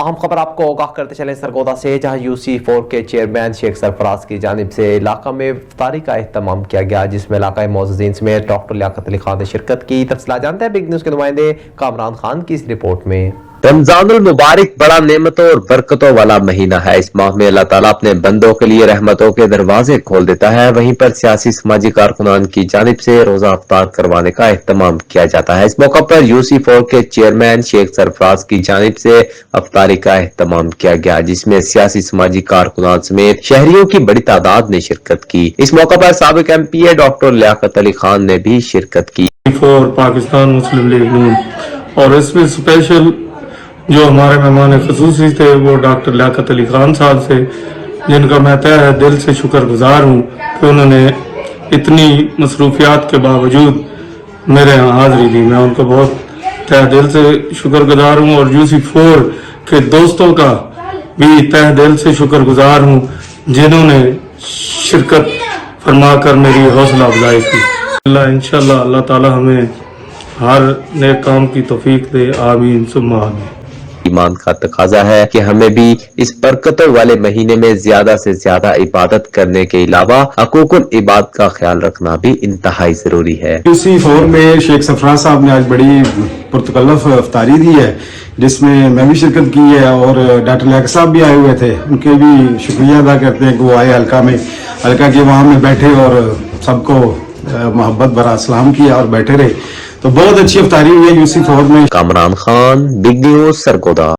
اہم خبر آپ کو آگاہ کرتے چلیں سرگودا سے، جہاں UC4 کے چیئرمین شیخ سرفراز کی جانب سے علاقہ میں افطاری کا اہتمام کیا گیا، جس میں علاقائی معززین سمیت ڈاکٹر لیاقت علی خان نے شرکت کی۔ تفصیلات جانتے ہیں بگ نیوز کے نمائندے کامران خان کی اس رپورٹ میں۔ رمضان المبارک بڑا نعمتوں اور برکتوں والا مہینہ ہے۔ اس ماہ میں اللہ تعالیٰ اپنے بندوں کے لیے رحمتوں کے دروازے کھول دیتا ہے۔ وہیں پر سیاسی سماجی کارکنان کی جانب سے روزہ افطار کروانے کا اہتمام کیا جاتا ہے۔ اس موقع پر UC4 کے چیئرمین شیخ سرفراز کی جانب سے افطاری کا اہتمام کیا گیا، جس میں سیاسی سماجی کارکنان سمیت شہریوں کی بڑی تعداد نے شرکت کی۔ اس موقع پر سابق MPA ڈاکٹر لیاقت علی خان نے بھی شرکت کی۔ پاکستان مسلم لیگ نون، اور اس میں اسپیشل جو ہمارے مہمان خصوصی تھے وہ ڈاکٹر لیاقت علی خان صاحب سے، جن کا میں تہہ دل سے شکر گزار ہوں کہ انہوں نے اتنی مصروفیات کے باوجود میرے یہاں حاضری دی۔ میں ان کو بہت تہہ دل سے شکر گزار ہوں، اور UC4 کے دوستوں کا بھی تہہ دل سے شکر گزار ہوں، جنہوں نے شرکت فرما کر میری حوصلہ افزائی کی۔ انشاءاللہ اللہ تعالی ہمیں ہر نیک کام کی توفیق دے، آمین ثم آمین۔ ایمان کا تقاضا ہے کہ ہمیں بھی اس برکتوں والے مہینے میں زیادہ سے زیادہ عبادت کرنے کے علاوہ حقوق العباد کا خیال رکھنا بھی انتہائی ضروری ہے۔ UC4 میں شیخ سرفراز صاحب نے آج بڑی پرتکلف افطاری دی ہے، جس میں میں بھی شرکت کی ہے، اور ڈاکٹر لیاقت صاحب بھی آئے ہوئے تھے۔ ان کے بھی شکریہ ادا کرتے ہیں کہ وہ آئے حلقہ کے وہاں میں بیٹھے اور سب کو محبت برا سلام کیا اور بیٹھے رہے، تو بہت اچھی افطاری ہوئی ہے UC4 میں۔ Kamran Khan, big news, Sargodha.